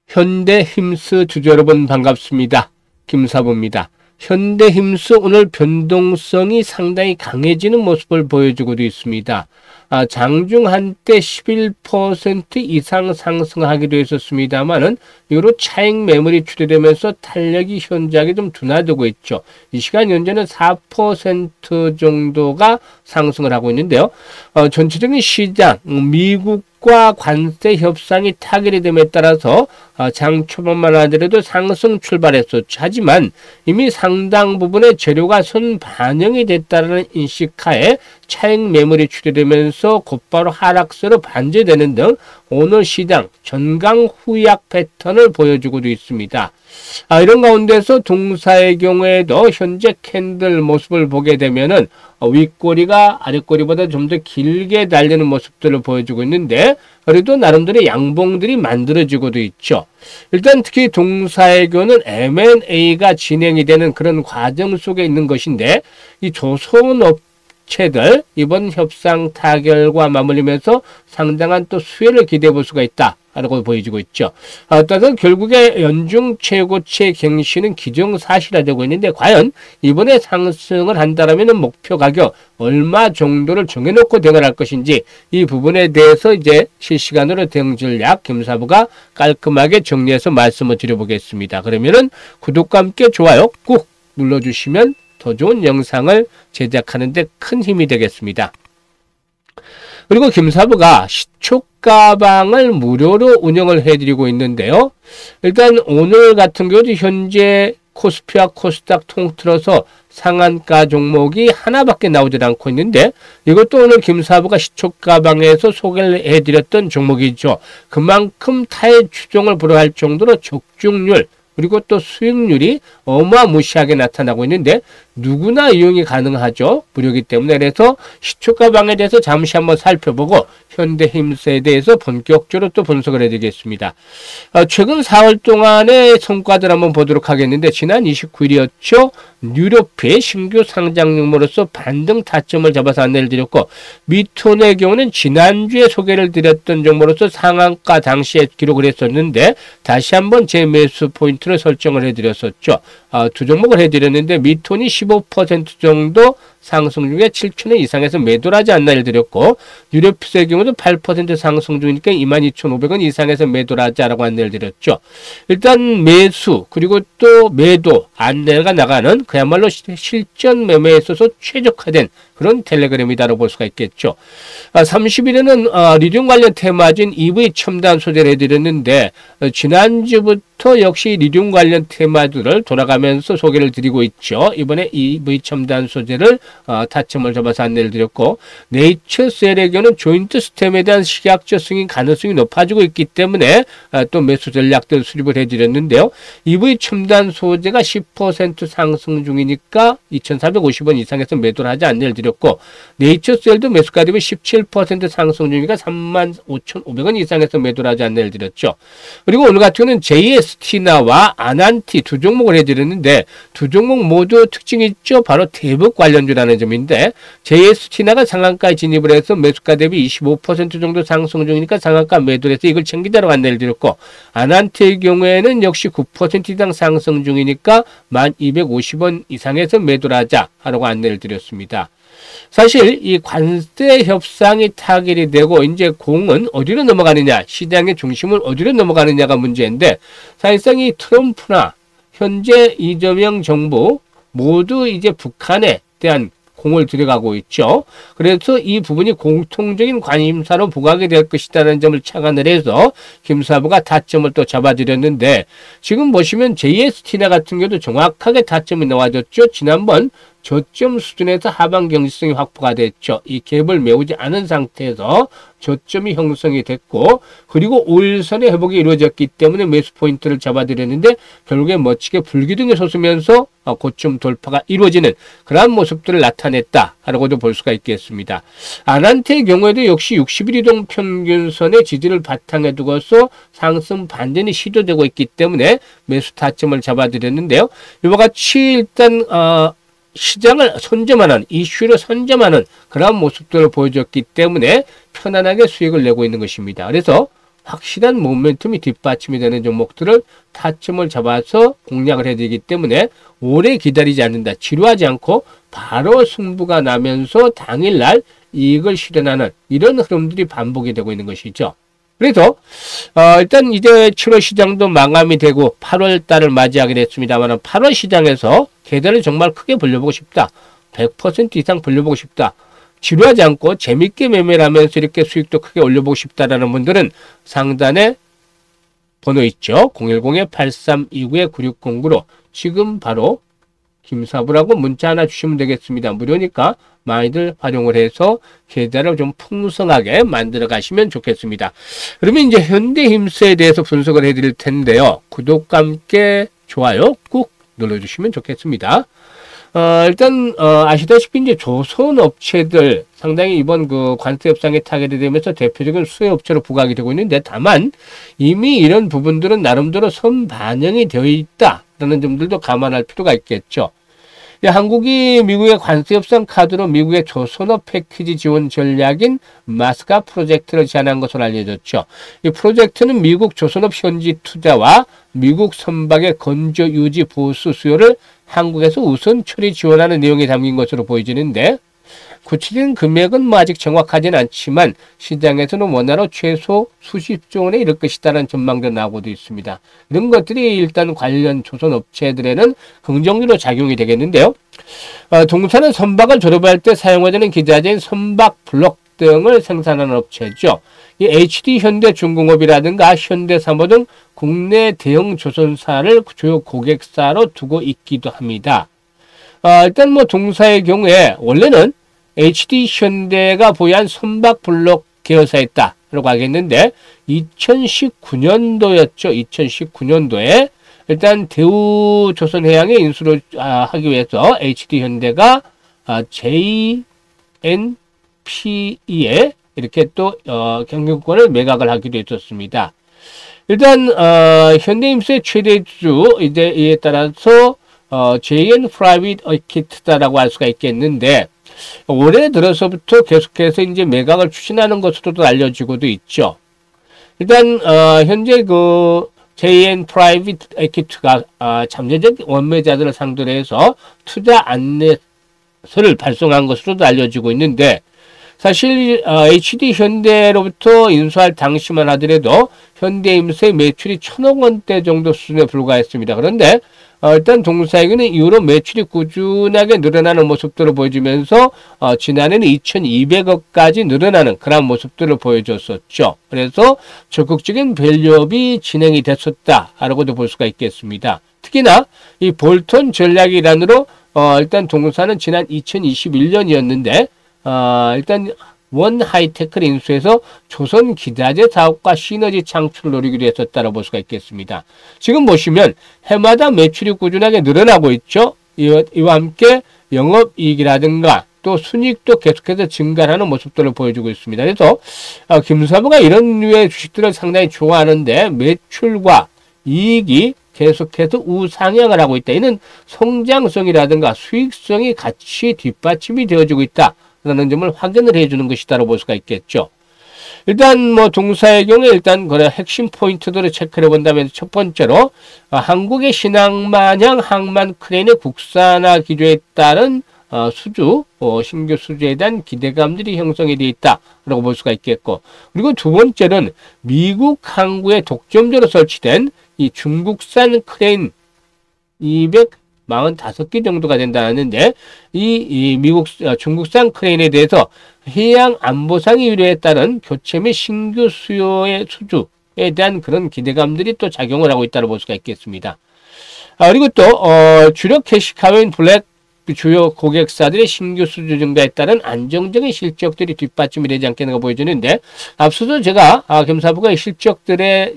현대힘스 주주 여러분 반갑습니다. 김사부입니다. 현대힘스 오늘 변동성이 상당히 강해지는 모습을 보여주고도 있습니다. 장중 한때 11% 이상 상승하기도 했었습니다만은 이후로 차익 매물이 추대되면서 탄력이 현저하게 좀 둔화되고 있죠. 이 시간 현재는 4% 정도가 상승을 하고 있는데요. 전체적인 시장, 미국과 관세 협상이 타결이 됨에 따라서 장 초반만 하더라도 상승 출발했었죠. 하지만 이미 상당 부분의 재료가 선반영이 됐다는 인식하에 차익 매물이 추대되면서 곧바로 하락세로 반전되는 등 오늘 시장 전강후약 패턴을 보여주고도 있습니다. 이런 가운데서 동사의 경우에도 현재 캔들 모습을 보게 되면은 윗꼬리가 아랫꼬리보다 좀 더 길게 달리는 모습들을 보여주고 있는데 그래도 나름대로 양봉들이 만들어지고도 있죠. 일단 특히 동사의 경우는 M&A가 진행이 되는 그런 과정 속에 있는 것인데 이 조선업체들 이번 협상 타결과 맞물리면서 상당한 또 수혜를 기대해 볼 수가 있다. 라고 보여지고 있죠. 따라서 결국에 연중 최고치 갱신은 기정사실화되고 있는데 과연 이번에 상승을 한다라면 목표 가격 얼마 정도를 정해놓고 대응할 것인지 이 부분에 대해서 이제 실시간으로 대응 전략 김사부가 깔끔하게 정리해서 말씀을 드려보겠습니다. 그러면은 구독과 함께 좋아요 꾹 눌러주시면 더 좋은 영상을 제작하는 데 큰 힘이 되겠습니다. 그리고 김사부가 시초가방을 무료로 운영을 해드리고 있는데요. 일단 오늘 같은 경우도 현재 코스피와 코스닥 통틀어서 상한가 종목이 하나밖에 나오지 않고 있는데 이것도 오늘 김사부가 시초가방에서 소개를 해드렸던 종목이죠. 그만큼 타의 추종을 불허할 정도로 적중률 그리고 또 수익률이 어마무시하게 나타나고 있는데 누구나 이용이 가능하죠. 무료이기 때문에. 그래서 시초가방에 대해서 잠시 한번 살펴보고 현대힘스에 대해서 본격적으로 또 분석을 해드리겠습니다. 최근 4월 동안의 성과들 한번 보도록 하겠는데 지난 29일이었죠. 뉴로피 신규 상장용으로서 반등 타점을 잡아서 안내를 드렸고 미톤의 경우는 지난주에 소개를 드렸던 종목으로서 상한가 당시에 기록을 했었는데 다시 한번 재매수 포인트를 설정을 해드렸었죠. 두 종목을 해드렸는데 미톤이 15% 정도 상승 중에 7,000원 이상에서 매도를 하지 않나를 드렸고 뉴로피스의 경우도 8% 상승 중이니까 22,500원 이상에서 매도를 하자라고 안내를 드렸죠. 일단 매수 그리고 또 매도 안내가 나가는 그야말로 실전 매매에 있어서 최적화된 그런 텔레그램이다라고 볼 수가 있겠죠. 30일에는 리튬 관련 테마진 EV 첨단 소재를 해드렸는데 지난주부터 역시 리튬 관련 테마들을 돌아가면서 소개를 드리고 있죠. 이번에 EV 첨단 소재를 타점을 잡아서 안내를 드렸고 네이처셀의 경우는 조인트 스템에 대한 시각적 승인 가능성이 높아지고 있기 때문에 또 매수 전략들 수립을 해드렸는데요. EV 첨단 소재가 10% 상승 중이니까 2,450원 이상에서 매도를 하지 안내를 드렸고 네이처셀도 매수가 되면 17% 상승 중이니까 35,500원 이상에서 매도를 하지 안내를 드렸죠. 그리고 오늘 같은 경우는 JST나와 아난티 두 종목을 해드렸는데 두 종목 모두 특징이 있죠. 바로 대북 관련주라는 점인데 JST나가 상한가에 진입을 해서 매수가 대비 25% 정도 상승 중이니까 상한가 매도를 해서 이걸 챙기다라고 안내를 드렸고 아난티의 경우에는 역시 9% 이상 상승 중이니까 1,250원 이상에서 매도를 하자라고 안내를 드렸습니다. 사실 이 관세 협상이 타결이 되고 이제 공은 어디로 넘어가느냐 시장의 중심은 어디로 넘어가느냐가 문제인데 사실상 이 트럼프나 현재 이재명 정부 모두 이제 북한에 대한 공을 들여가고 있죠. 그래서 이 부분이 공통적인 관심사로 부각이 될 것이라는 점을 착안을 해서 김사부가 타점을 또 잡아드렸는데 지금 보시면 JST나 같은 경우도 정확하게 타점이 나와졌죠. 지난번 저점 수준에서 하방 경직성이 확보가 됐죠. 이 갭을 메우지 않은 상태에서 저점이 형성이 됐고 그리고 5일선의 회복이 이루어졌기 때문에 매수 포인트를 잡아드렸는데 결국에 멋지게 불기둥에 솟으면서 고점 돌파가 이루어지는 그러한 모습들을 나타냈다라고도 볼 수가 있겠습니다. 아난테의 경우에도 역시 60일 이동 평균선의 지지를 바탕에 두고서 상승 반전이 시도되고 있기 때문에 매수 타점을 잡아드렸는데요. 이와 같이 일단 시장을 선점하는 이슈를 선점하는 그런 모습들을 보여줬기 때문에 편안하게 수익을 내고 있는 것입니다. 그래서 확실한 모멘텀이 뒷받침이 되는 종목들을 타점을 잡아서 공략을 해야 되기 때문에 오래 기다리지 않는다. 지루하지 않고 바로 승부가 나면서 당일날 이익을 실현하는 이런 흐름들이 반복이 되고 있는 것이죠. 그래서 일단 이제 7월 시장도 마감이 되고 8월 달을 맞이하게 됐습니다만 8월 시장에서 계단을 정말 크게 벌려보고 싶다. 100% 이상 벌려보고 싶다. 지루하지 않고 재밌게 매매를 하면서 이렇게 수익도 크게 올려보고 싶다라는 분들은 상단에 번호 있죠. 010-8329-9609로 지금 바로 김사부라고 문자 하나 주시면 되겠습니다. 무료니까 많이들 활용을 해서 계좌를 좀 풍성하게 만들어 가시면 좋겠습니다. 그러면 이제 현대힘스에 대해서 분석을 해드릴 텐데요. 구독과 함께 좋아요 꾹 눌러주시면 좋겠습니다. 일단 아시다시피 이제 조선 업체들 상당히 이번 그 관세 협상에 타결이 되면서 대표적인 수혜 업체로 부각이 되고 있는데 다만 이미 이런 부분들은 나름대로 선반영이 되어 있다라는 점들도 감안할 필요가 있겠죠. 한국이 미국의 관세 협상 카드로 미국의 조선업 패키지 지원 전략인 마스카 프로젝트를 제안한 것으로 알려졌죠. 이 프로젝트는 미국 조선업 현지 투자와 미국 선박의 건조 유지 보수 수요를 한국에서 우선 처리 지원하는 내용이 담긴 것으로 보여지는데 구체적인 금액은 뭐 아직 정확하지는 않지만 시장에서는 원화로 최소 수십조 원에 이를 것이다라는 전망도 나오고도 있습니다. 이런 것들이 일단 관련 조선업체들에는 긍정적으로 작용이 되겠는데요. 동사는 선박을 조립할 때 사용하는 기자재인 선박 블록 등을 생산하는 업체죠. 이 HD 현대중공업이라든가 현대사모 등 국내 대형 조선사를 주요 고객사로 두고 있기도 합니다. 일단 뭐 동사의 경우에 원래는 HD 현대가 보유한 선박 블록 계열사였다라고 하겠는데 2019년도였죠. 2019년도에 일단 대우조선해양에 인수를 하기 위해서 HD 현대가 JNPE에 이렇게 또 경영권을 매각을 하기도 했었습니다. 일단 현대힘스의 최대 주주 이에 따라서 JN 프라이빗 어키트다라고 할 수가 있겠는데 올해 들어서부터 계속해서 이제 매각을 추진하는 것으로도 알려지고도 있죠. 일단 현재 그 JN 프라이빗 에퀴트가 잠재적 원매자들을 상대로 해서 투자 안내서를 발송한 것으로도 알려지고 있는데 사실 HD 현대로부터 인수할 당시만 하더라도 현대힘스의 매출이 1,000억 원대 정도 수준에 불과했습니다. 그런데 일단 동사에게는 이후로 매출이 꾸준하게 늘어나는 모습들을 보여주면서 지난해는 2,200억까지 늘어나는 그런 모습들을 보여줬었죠. 그래서 적극적인 밸류업이 진행이 됐었다라고도 볼 수가 있겠습니다. 특히나 이 볼턴 전략 일환으로 일단 동사는 지난 2021년이었는데 일단 원 하이테크를 인수해서 조선 기자재 사업과 시너지 창출을 노리기로 했었다고 볼 수가 있겠습니다. 지금 보시면 해마다 매출이 꾸준하게 늘어나고 있죠. 이와 함께 영업이익이라든가 또 순이익도 계속해서 증가하는 모습들을 보여주고 있습니다. 그래서 김사부가 이런 류의 주식들을 상당히 좋아하는데 매출과 이익이 계속해서 우상향을 하고 있다. 이는 성장성이라든가 수익성이 같이 뒷받침이 되어지고 있다. 라는 점을 확인을 해주는 것이다라고 볼 수가 있겠죠. 일단 뭐 동사의 경우에 일단 그래 핵심 포인트들을 체크해 본다면 첫 번째로 한국의 신앙마냥 항만 크레인의 국산화 기조에 따른 수주, 신규 수주에 대한 기대감들이 형성이 되어 있다라고 볼 수가 있겠고 그리고 두 번째는 미국 항구에 독점적으로 설치된 이 중국산 크레인 245개 정도가 된다는데 이 미국 중국산 크레인에 대해서 해양 안보상의 우려에 따른 교체 및 신규 수요의 수주에 대한 그런 기대감들이 또 작용을 하고 있다고 볼 수가 있겠습니다. 그리고 또 주력 캐시카우인 블랙 주요 고객사들의 신규 수주 증가에 따른 안정적인 실적들이 뒷받침이 되지 않겠는가 보여지는데 앞서도 제가 김사부가 이 실적들에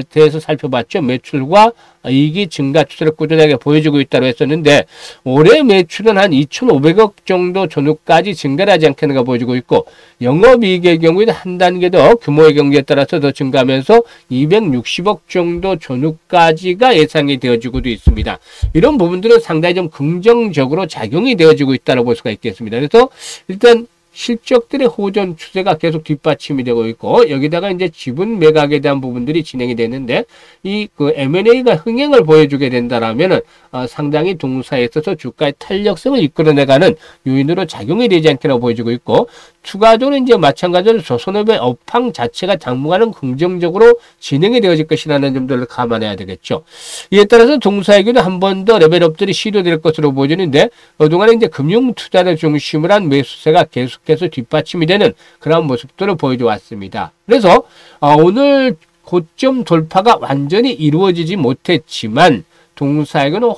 대해서 살펴봤죠. 매출과 이익이 증가 추세를 꾸준하게 보여주고 있다고 했었는데 올해 매출은 한 2,500억 정도 전후까지 증가를 하지 않겠는가 보여주고 있고 영업이익의 경우에는 한 단계 더 규모의 경제에 따라서 더 증가하면서 260억 정도 전후까지가 예상이 되어지고도 있습니다. 이런 부분들은 상당히 좀 긍정적으로 작용이 되어지고 있다고 볼 수가 있겠습니다. 그래서 일단 실적들의 호전 추세가 계속 뒷받침이 되고 있고, 여기다가 이제 지분 매각에 대한 부분들이 진행이 되는데, 이 그 M&A가 흥행을 보여주게 된다라면은 상당히 동사에 있어서 주가의 탄력성을 이끌어내가는 요인으로 작용이 되지 않게라고 보여지고 있고, 추가적으로 이제 마찬가지로 조선업의 업황 자체가 당분간은 긍정적으로 진행이 되어질 것이라는 점들을 감안해야 되겠죠. 이에 따라서 동사에게도 한 번 더 레벨업들이 시도될 것으로 보여지는데, 그동안에 이제 금융 투자를 중심으로 한 매수세가 계속해서 뒷받침이 되는 그런 모습들을 보여줘 왔습니다. 그래서 오늘 고점 돌파가 완전히 이루어지지 못했지만 동사에게는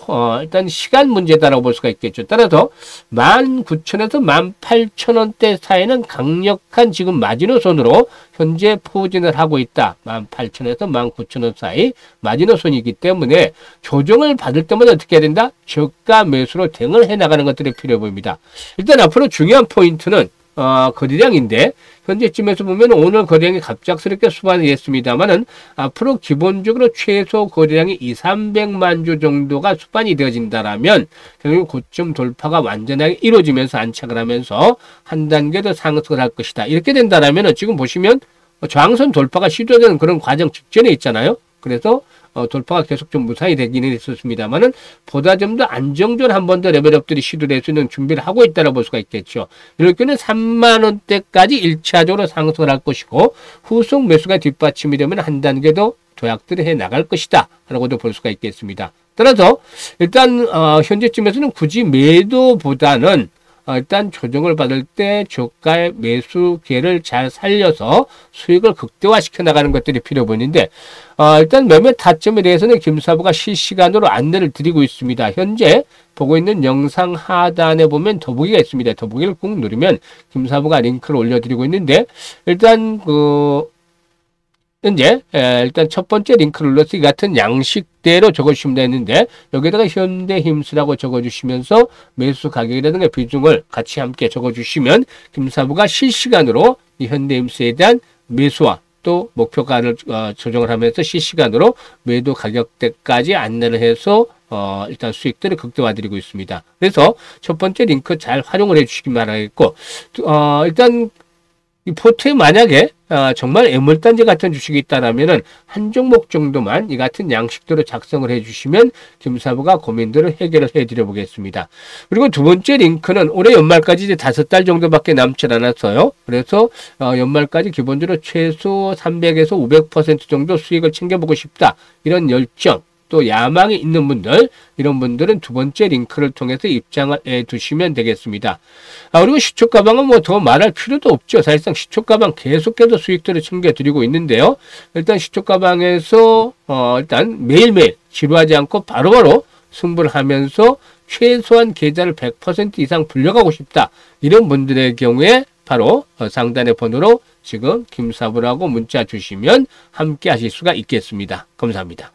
일단 시간 문제다라고 볼 수가 있겠죠. 따라서 19,000에서 18,000원대 사이는 강력한 지금 마지노선으로 현재 포진을 하고 있다. 18,000에서 19,000원 사이 마지노선이기 때문에 조정을 받을 때마다 어떻게 해야 된다? 저가 매수로 대응을 해나가는 것들이 필요해 보입니다. 일단 앞으로 중요한 포인트는 거래량인데, 현재쯤에서 보면 오늘 거래량이 갑작스럽게 수반이 됐습니다만은 앞으로 기본적으로 최소 거래량이 200~300만 주 정도가 수반이 되어진다라면 결국 고점 돌파가 완전하게 이루어지면서 안착을 하면서 한 단계 더 상승을 할 것이다. 이렇게 된다라면 지금 보시면 저항선 돌파가 시도되는 그런 과정 직전에 있잖아요. 그래서 돌파가 계속 좀 무사히 되기는 했었습니다만은 보다 좀 더 안정적으로 한 번 더 레벨업들이 시도될 수 있는 준비를 하고 있다고 볼 수가 있겠죠. 이럴 경우는 3만원대까지 1차적으로 상승을 할 것이고, 후속 매수가 뒷받침이 되면 한 단계 더 도약들을 해 나갈 것이다 라고도 볼 수가 있겠습니다. 따라서 일단 현재쯤에서는 굳이 매도보다는 일단 조정을 받을 때 저가의 매수 기회를 잘 살려서 수익을 극대화시켜 나가는 것들이 필요 보이는데, 일단 매매 타점에 대해서는 김사부가 실시간으로 안내를 드리고 있습니다. 현재 보고 있는 영상 하단에 보면 더보기가 있습니다. 더보기를 꾹 누르면 김사부가 링크를 올려드리고 있는데, 일단 현재 일단 첫 번째 링크를 눌러서 이 같은 양식대로 적어주시면 되는데, 여기다가 현대힘스라고 적어주시면서 매수 가격이라든가 비중을 같이 함께 적어주시면 김사부가 실시간으로 이 현대힘스에 대한 매수와 또 목표가를 조정을 하면서 실시간으로 매도 가격대까지 안내를 해서 일단 수익들을 극대화드리고 있습니다. 그래서 첫 번째 링크 잘 활용을 해주시기 바라겠고, 일단 이 포트에 만약에 정말 애물단지 같은 주식이 있다라면은 한 종목 정도만 이 같은 양식대로 작성을 해주시면 김사부가 고민들을 해결을 해드려 보겠습니다. 그리고 두 번째 링크는 올해 연말까지 이제 5달 정도밖에 남지 않았어요. 그래서 연말까지 기본적으로 최소 300에서 500% 정도 수익을 챙겨보고 싶다, 이런 열정 또 야망이 있는 분들, 이런 분들은 두 번째 링크를 통해서 입장을 해 두시면 되겠습니다. 그리고 시초가방은 뭐 더 말할 필요도 없죠. 사실상 시초가방 계속해서 수익들을 챙겨드리고 있는데요. 일단 시초가방에서 일단 매일매일 지루하지 않고 바로바로 승부를 하면서 최소한 계좌를 100% 이상 불려가고 싶다, 이런 분들의 경우에 바로 상단의 번호로 지금 김사부라고 문자 주시면 함께 하실 수가 있겠습니다. 감사합니다.